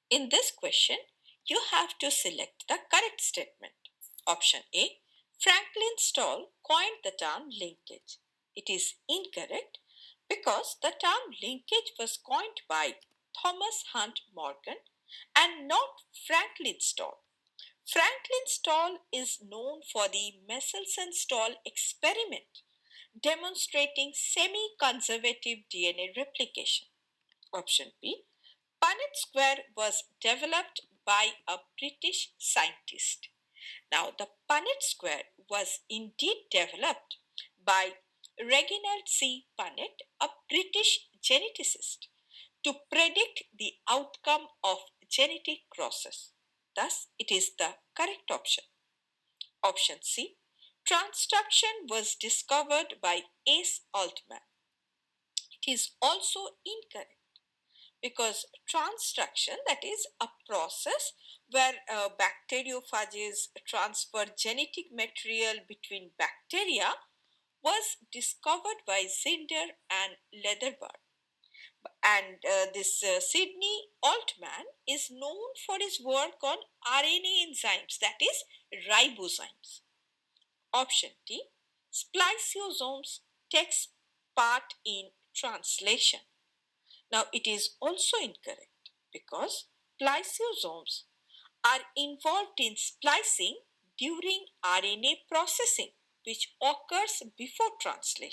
In this question, you have to select the correct statement. Option A, Franklin Stahl coined the term linkage. It is incorrect because the term linkage was coined by Thomas Hunt Morgan and not Franklin Stahl. Franklin Stahl is known for the Mendelssohn-Stahl experiment, demonstrating semi-conservative DNA replication. Option B. Punnett square was developed by a British scientist. Now, the Punnett square was indeed developed by Reginald C. Punnett, a British geneticist, to predict the outcome of genetic crosses. Thus, it is the correct option. Option C. Transduction was discovered by Ace Altman. It is also incorrect because transduction, that is a process where bacteriophages transfer genetic material between bacteria, was discovered by Zinder and Leatherberg. And this Sidney Altman is known for his work on RNA enzymes, that is ribozymes. Option D, spliceosomes takes part in translation. Now, it is also incorrect because spliceosomes are involved in splicing during RNA processing, which occurs before translation.